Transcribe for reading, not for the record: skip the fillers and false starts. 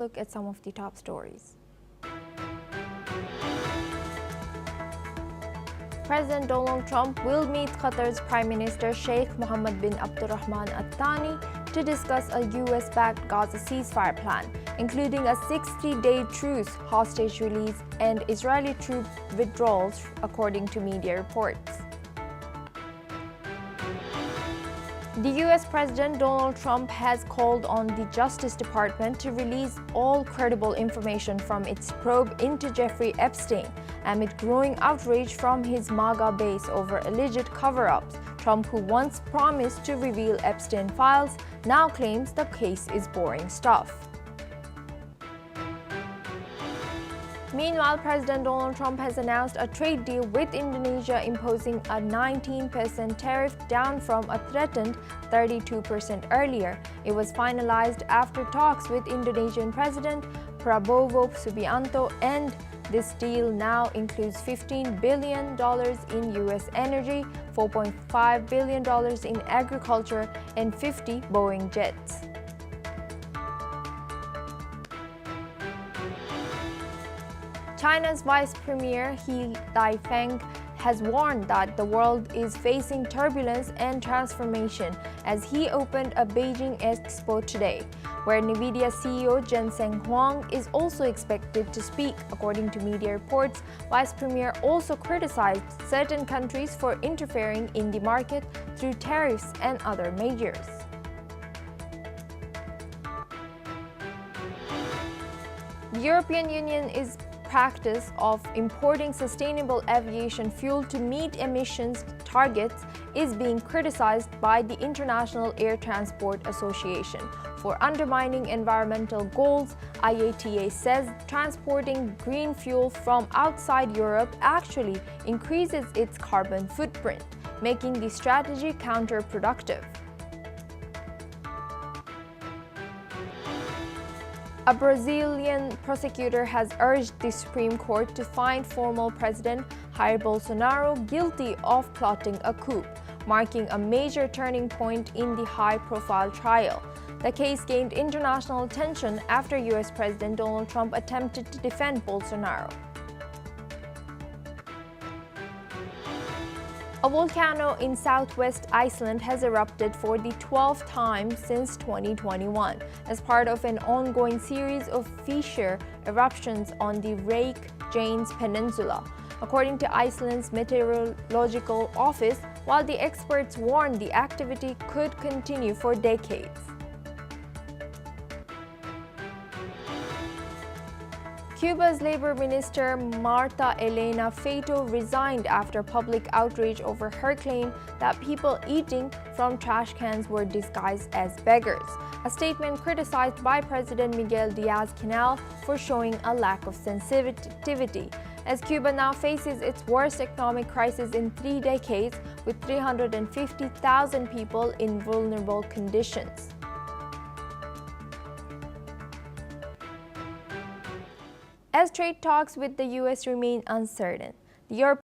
Look at some of the top stories. President Donald Trump will meet Qatar's Prime Minister Sheikh Mohammed bin Abdulrahman Al Thani to discuss a US-backed Gaza ceasefire plan, including a 60-day truce, hostage release, and Israeli troop withdrawals, according to media reports. The US President Donald Trump has called on the Justice Department to release all credible information from its probe into Jeffrey Epstein, amid growing outrage from his MAGA base over alleged cover-ups. Trump, who once promised to reveal Epstein files, now claims the case is boring stuff. Meanwhile, President Donald Trump has announced a trade deal with Indonesia, imposing a 19% tariff, down from a threatened 32% earlier. It was finalized after talks with Indonesian President Prabowo Subianto, and this deal now includes $15 billion in U.S. energy, $4.5 billion in agriculture, and 50 Boeing jets. China's Vice Premier He Lifeng has warned that the world is facing turbulence and transformation as he opened a Beijing Expo today, where NVIDIA CEO Jensen Huang is also expected to speak. According to media reports, Vice Premier also criticized certain countries for interfering in the market through tariffs and other measures. The European Union is practice of importing sustainable aviation fuel to meet emissions targets is being criticized by the International Air Transport Association for undermining environmental goals. IATA says transporting green fuel from outside Europe actually increases its carbon footprint, making the strategy counterproductive. A Brazilian prosecutor has urged the Supreme Court to find former President Jair Bolsonaro guilty of plotting a coup, marking a major turning point in the high-profile trial. The case gained international attention after US President Donald Trump attempted to defend Bolsonaro. A volcano in southwest Iceland has erupted for the 12th time since 2021 as part of an ongoing series of fissure eruptions on the Reykjanes Peninsula, according to Iceland's meteorological office, while the experts warn the activity could continue for decades. Cuba's Labor Minister Marta Elena Feito resigned after public outrage over her claim that people eating from trash cans were disguised as beggars, a statement criticized by President Miguel Diaz-Canel for showing a lack of sensitivity, as Cuba now faces its worst economic crisis in 3 decades, with 350,000 people in vulnerable conditions. As trade talks with the U.S. remain uncertain, the European